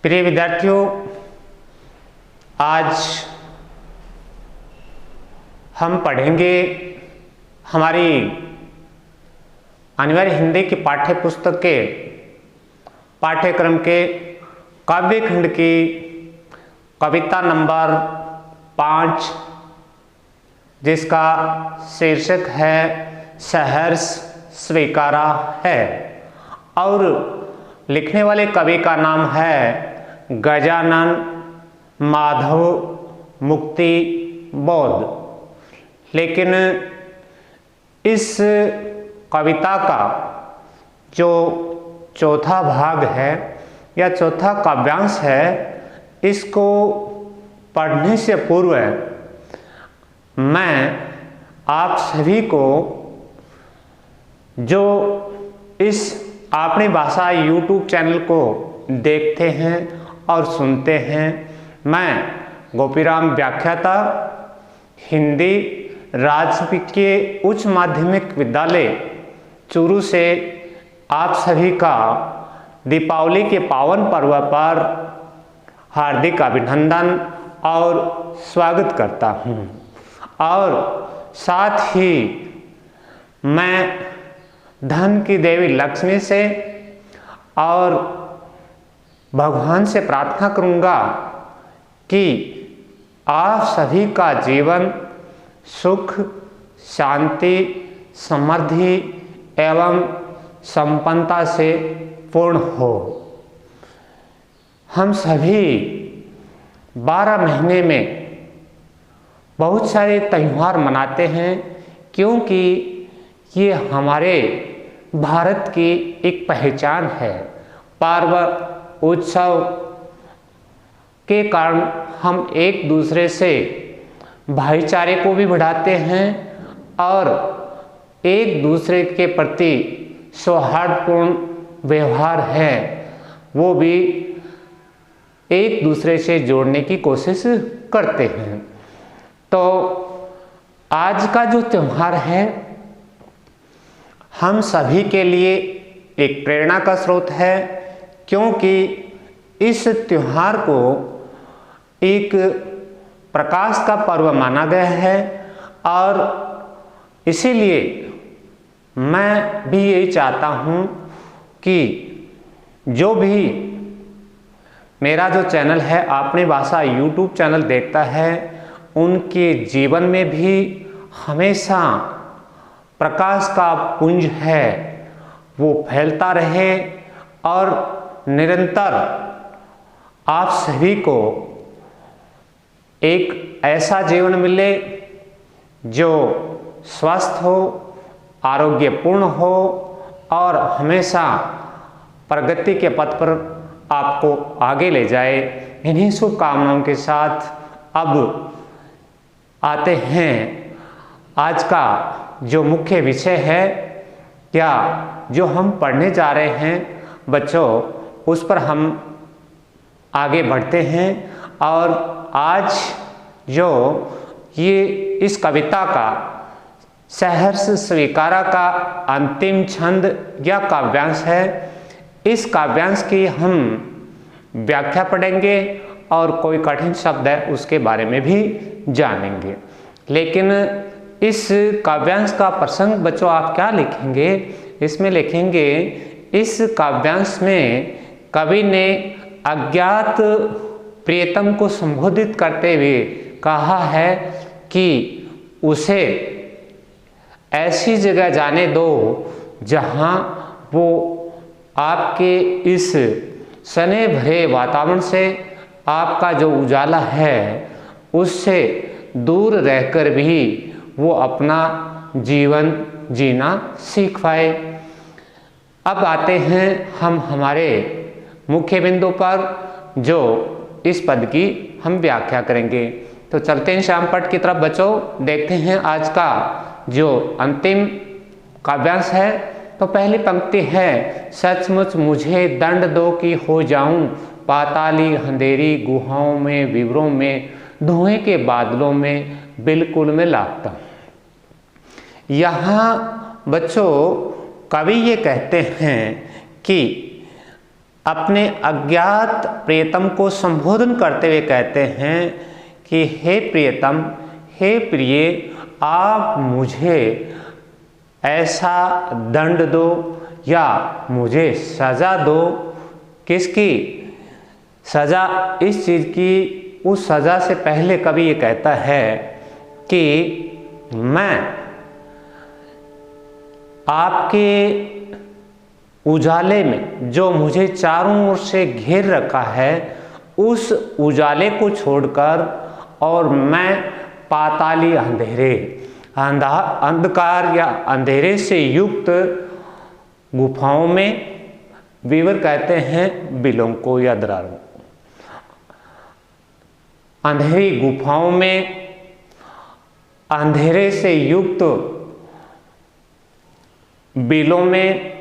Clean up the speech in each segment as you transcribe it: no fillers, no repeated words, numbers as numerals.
प्रिय विद्यार्थियों, आज हम पढ़ेंगे हमारी अनिवार्य हिंदी की पाठ्य पुस्तक के पाठ्यक्रम के काव्य खंड की कविता नंबर 5, जिसका शीर्षक है सहर्ष स्वीकारा है और लिखने वाले कवि का नाम है गजानन माधव मुक्ति बौद्ध। लेकिन इस कविता का जो चौथा भाग है या चौथा काव्यांश है, इसको पढ़ने से पूर्व मैं आप सभी को जो इस अपनी भाषा YouTube चैनल को देखते हैं और सुनते हैं, मैं गोपीराम व्याख्याता हिंदी राजकीय उच्च माध्यमिक विद्यालय चूरू से आप सभी का दीपावली के पावन पर्व पर हार्दिक अभिनंदन और स्वागत करता हूं। और साथ ही मैं धन की देवी लक्ष्मी से और भगवान से प्रार्थना करूंगा कि आप सभी का जीवन सुख, शांति, समृद्धि एवं संपन्नता से पूर्ण हो। हम सभी 12 महीने में बहुत सारे त्यौहार मनाते हैं, क्योंकि ये हमारे भारत की एक पहचान है। पर्व उत्सव के कारण हम एक दूसरे से भाईचारे को भी बढ़ाते हैं और एक दूसरे के प्रति सौहार्दपूर्ण व्यवहार है वो भी एक दूसरे से जोड़ने की कोशिश करते हैं। तो आज का जो त्यौहार है हम सभी के लिए एक प्रेरणा का स्रोत है, क्योंकि इस त्योहार को एक प्रकाश का पर्व माना गया है और इसीलिए मैं भी यही चाहता हूँ कि जो भी मेरा जो चैनल है अपनी भाषा YouTube चैनल देखता है, उनके जीवन में भी हमेशा प्रकाश का पुंज है वो फैलता रहे और निरंतर आप सभी को एक ऐसा जीवन मिले जो स्वस्थ हो, आरोग्यपूर्ण हो और हमेशा प्रगति के पथ पर आपको आगे ले जाए। इन्हीं शुभकामनाओं के साथ अब आते हैं आज का जो मुख्य विषय है या जो हम पढ़ने जा रहे हैं बच्चों, उस पर हम आगे बढ़ते हैं। और आज जो ये इस कविता का सहर्ष स्वीकारा का अंतिम छंद या काव्यांश है, इस काव्यांश की हम व्याख्या पढ़ेंगे और कोई कठिन शब्द है उसके बारे में भी जानेंगे। लेकिन इस काव्यांश का प्रसंग बच्चों आप क्या लिखेंगे? इसमें लिखेंगे इस काव्यांश में कवि ने अज्ञात प्रियतम को संबोधित करते हुए कहा है कि उसे ऐसी जगह जाने दो जहां वो आपके इस सने भरे वातावरण से आपका जो उजाला है उससे दूर रहकर भी वो अपना जीवन जीना सीख पाए। अब आते हैं हम हमारे मुख्य बिंदु पर, जो इस पद की हम व्याख्या करेंगे। तो चलते हैं श्याम पट की तरफ बच्चों, देखते हैं आज का जो अंतिम काव्यांश है। तो पहली पंक्ति है, सचमुच मुझे दंड दो कि हो जाऊं पाताली अंधेरी गुहाओं में, विवरों में, धुएं के बादलों में बिल्कुल मैं लापता। यहाँ बच्चों कवि ये कहते हैं कि अपने अज्ञात प्रियतम को संबोधन करते हुए कहते हैं कि हे प्रियतम, हे प्रिय, आप मुझे ऐसा दंड दो या मुझे सजा दो। किसकी सजा? इस चीज़ की। उस सजा से पहले कवि ये कहता है कि मैं आपके उजाले में जो मुझे चारों ओर से घेर रखा है, उस उजाले को छोड़कर और मैं पाताली अंधेरे, अंधकार या अंधेरे से युक्त गुफाओं में, वीवर कहते हैं बिलों को या दरारों, अंधेरी गुफाओं में अंधेरे से युक्त बिलों में,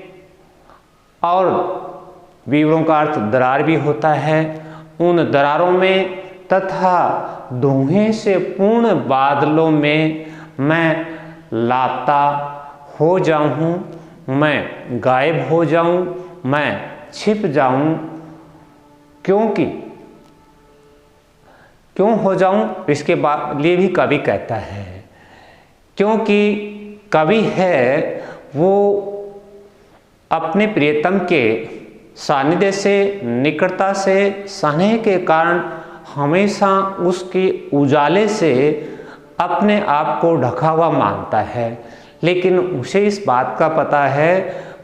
और वीवरों का अर्थ दरार भी होता है, उन दरारों में तथा धुएं से पूर्ण बादलों में मैं लापता हो जाऊं, मैं गायब हो जाऊं, मैं छिप जाऊं। क्यों हो जाऊं? इसके लिए भी कवि कहता है, क्योंकि कवि है वो अपने प्रियतम के सानिध्य से, निकटता से, स्नेह के कारण हमेशा उसके उजाले से अपने आप को ढका हुआ मानता है। लेकिन उसे इस बात का पता है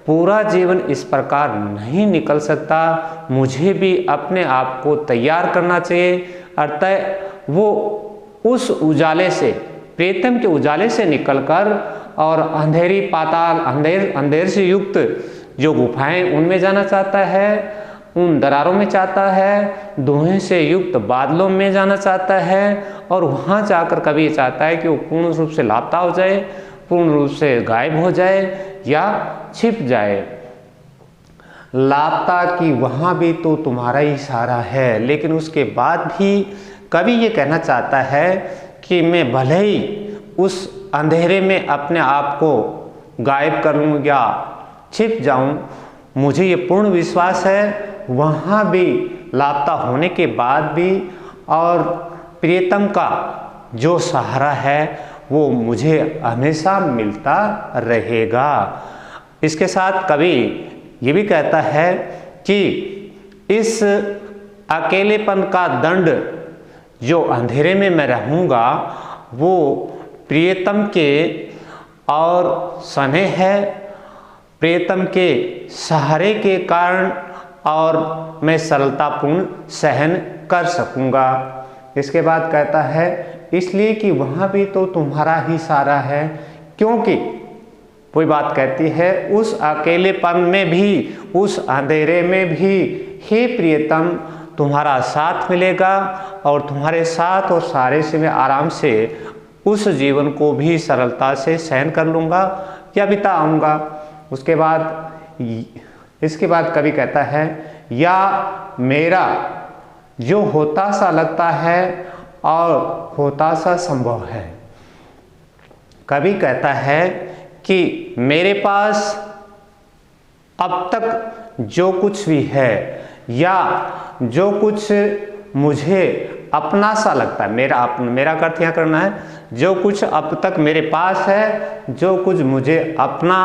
पूरा जीवन इस प्रकार नहीं निकल सकता, मुझे भी अपने आप को तैयार करना चाहिए। अतः वो उस उजाले से, प्रियतम के उजाले से निकलकर और अंधेरी पाताल, अंधेर से युक्त जो गुफाएं, उनमें जाना चाहता है, उन दरारों में चाहता है, धुएं से युक्त बादलों में जाना चाहता है, और वहाँ जाकर कभी चाहता है कि वो पूर्ण रूप से लापता हो जाए, पूर्ण रूप से गायब हो जाए या छिप जाए। लापता की वहाँ भी तो तुम्हारा ही सहारा है, लेकिन उसके बाद भी कवि ये कहना चाहता है कि मैं भले ही उस अंधेरे में अपने आप को गायब कर लूँ या छिप जाऊँ, मुझे ये पूर्ण विश्वास है वहाँ भी लापता होने के बाद भी और प्रियतम का जो सहारा है वो मुझे हमेशा मिलता रहेगा। इसके साथ कवि ये भी कहता है कि इस अकेलेपन का दंड जो अंधेरे में मैं रहूँगा वो प्रियतम के और स्नेह है, प्रियतम के सहारे के कारण, और मैं सरलतापूर्ण सहन कर सकूँगा। इसके बाद कहता है इसलिए कि वहाँ भी तो तुम्हारा ही सहारा है, क्योंकि कोई बात कहती है उस अकेलेपन में भी, उस अंधेरे में भी हे प्रियतम तुम्हारा साथ मिलेगा, और तुम्हारे साथ और सहारे से मैं आराम से उस जीवन को भी सरलता से सहन कर लूँगा या बिता आऊँगा। उसके बाद इसके बाद कवि कहता है या मेरा जो होता सा लगता है और होता सा संभव है। कवि कहता है कि मेरे पास अब तक जो कुछ भी है या जो कुछ मुझे अपना सा लगता है, मेरा अर्थ यहाँ करना है, जो कुछ अब तक मेरे पास है, जो कुछ मुझे अपना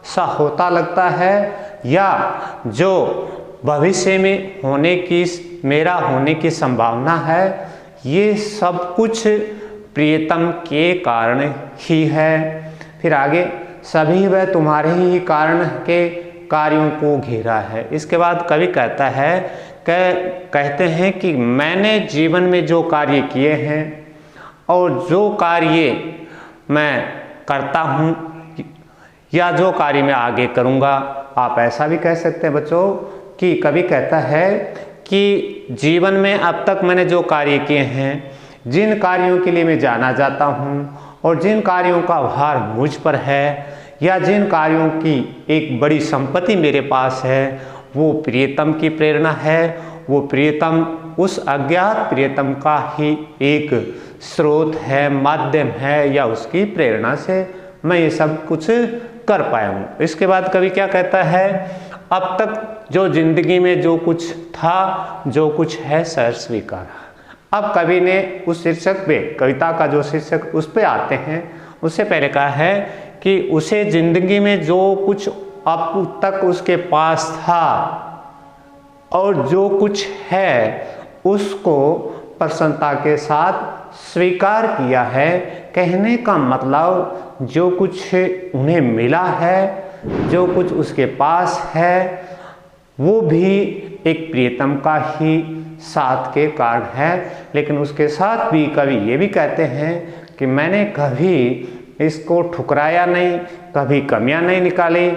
सा होता लगता है, या जो भविष्य में मेरा होने की संभावना है, ये सब कुछ प्रियतम के कारण ही है। फिर आगे सभी वह तुम्हारे ही कारण के कार्यों को घेरा है। इसके बाद कवि कहता है कहते हैं कि मैंने जीवन में जो कार्य किए हैं और जो कार्य मैं करता हूँ या जो कार्य मैं आगे करूँगा, आप ऐसा भी कह सकते हैं बच्चों कि कवि कहता है कि जीवन में अब तक मैंने जो कार्य किए हैं, जिन कार्यों के लिए मैं जाना जाता हूँ और जिन कार्यों का भार मुझ पर है या जिन कार्यों की एक बड़ी संपत्ति मेरे पास है, वो प्रियतम की प्रेरणा है। वो प्रियतम उस अज्ञात प्रियतम का ही एक स्रोत है, माध्यम है, या उसकी प्रेरणा से मैं ये सब कुछ कर पाया हूँ। इसके बाद कवि क्या कहता है, अब तक जो जिंदगी में जो कुछ था, जो कुछ है, सहर्ष स्वीकारा। अब कवि ने उस शीर्षक पे, कविता का जो शीर्षक, उस पे आते हैं। उससे पहले कहा है कि उसे जिंदगी में जो कुछ अब तक उसके पास था और जो कुछ है उसको प्रसन्नता के साथ स्वीकार किया है। कहने का मतलब जो कुछ उन्हें मिला है, जो कुछ उसके पास है, वो भी एक प्रियतम का ही साथ के कारण है। लेकिन उसके साथ भी कवि ये भी कहते हैं कि मैंने कभी इसको ठुकराया नहीं, कभी कमियां नहीं निकाली।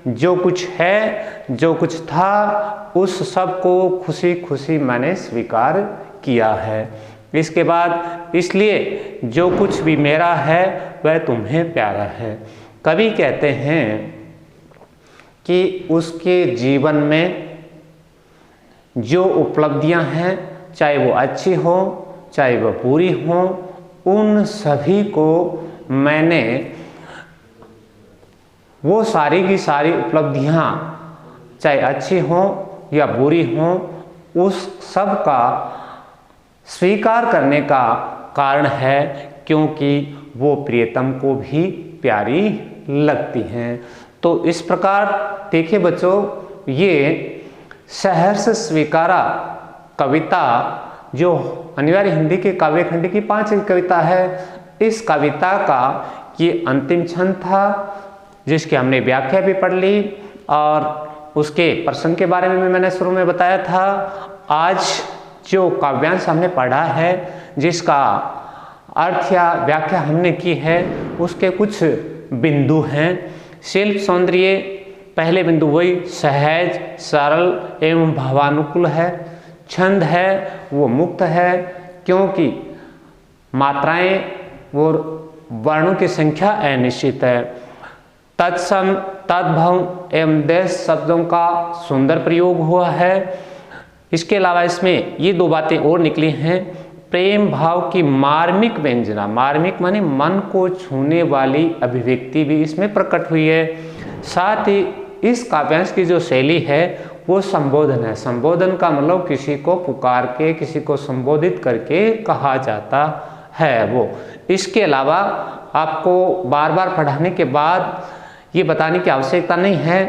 जो कुछ है, जो कुछ था, उस सब को खुशी खुशी मैंने स्वीकार किया है। इसके बाद इसलिए जो कुछ भी मेरा है वह तुम्हें प्यारा है। कवि कहते हैं कि उसके जीवन में जो उपलब्धियां हैं, चाहे वो अच्छी हो चाहे वो बुरी हो, उन सभी को मैंने, वो सारी की सारी उपलब्धियां चाहे अच्छी हो या बुरी हो, उस सब का स्वीकार करने का कारण है क्योंकि वो प्रियतम को भी प्यारी लगती हैं। तो इस प्रकार देखिए बच्चों, ये सहर्ष स्वीकारा कविता जो अनिवार्य हिंदी के काव्य खंड की 5वीं कविता है, इस कविता का ये अंतिम छंद था जिसकी हमने व्याख्या भी पढ़ ली और उसके प्रसंग के बारे में मैंने शुरू में बताया था। आज जो काव्यांश हमने पढ़ा है, जिसका अर्थ या व्याख्या हमने की है, उसके कुछ बिंदु हैं। शिल्प सौंदर्य, पहले बिंदु वही सहज, सरल एवं भावानुकूल है। छंद है वो मुक्त है क्योंकि मात्राएं और वर्णों की संख्या अनिश्चित है। तत्सम, तद्भव एवं देश शब्दों का सुंदर प्रयोग हुआ है। इसके अलावा इसमें ये 2 बातें और निकली हैं। प्रेम भाव की मार्मिक व्यंजना, मार्मिक माने मन को छूने वाली अभिव्यक्ति भी इसमें प्रकट हुई है। साथ ही इस काव्यांश की जो शैली है वो संबोधन है। संबोधन का मतलब किसी को पुकार के, किसी को संबोधित करके कहा जाता है वो। इसके अलावा आपको बार बार पढ़ाने के बाद ये बताने की आवश्यकता नहीं है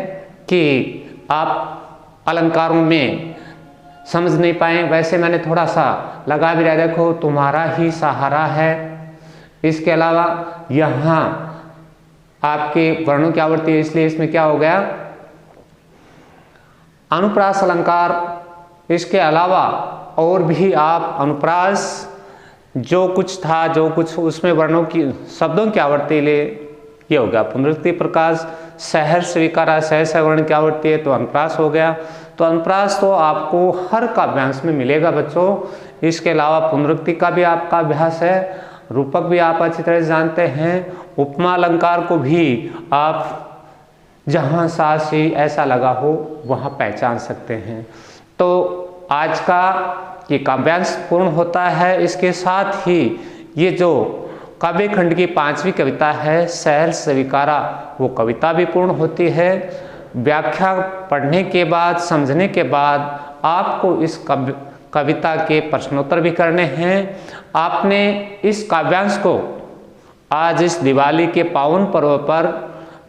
कि आप अलंकारों में समझ नहीं पाए। वैसे मैंने थोड़ा सा लगा भी रहा, देखो तुम्हारा ही सहारा है। इसके अलावा यहाँ आपके वर्णों की आवृत्ति है, इसलिए इसमें क्या हो गया, अनुप्रास अलंकार। इसके अलावा और भी आप अनुप्रास जो कुछ था, जो कुछ उसमें वर्णों की, शब्दों की आवृत्ति ले, ये हो गया पुनरुक्ति प्रकाश। सहर्ष स्वीकारा, सहर्ष वर्ण की आवृत्ति है तो अनुप्रास हो गया। तो अनुप्रास तो आपको हर काव्यांश में मिलेगा बच्चों। इसके अलावा पुनरुक्ति का भी आपका अभ्यास है, रूपक भी आप अच्छी तरह से जानते हैं, उपमा अलंकार को भी आप जहाँ सास ही ऐसा लगा हो वहाँ पहचान सकते हैं। तो आज का ये काव्यांश पूर्ण होता है। इसके साथ ही ये जो काव्य खंड की 5वीं कविता है सहर्ष स्वीकारा, वो कविता भी पूर्ण होती है। व्याख्या पढ़ने के बाद, समझने के बाद आपको इस कविता के प्रश्नोत्तर भी करने हैं। आपने इस काव्यांश को आज इस दिवाली के पावन पर्व पर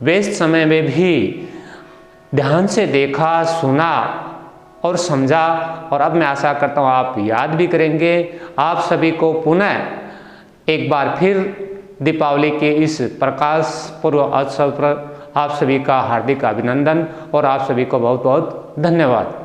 व्यस्त समय में भी ध्यान से देखा, सुना और समझा, और अब मैं आशा करता हूँ आप याद भी करेंगे। आप सभी को पुनः एक बार फिर दीपावली के इस प्रकाश पूर्व उत्सव पर आप सभी का हार्दिक अभिनंदन और आप सभी को बहुत बहुत धन्यवाद।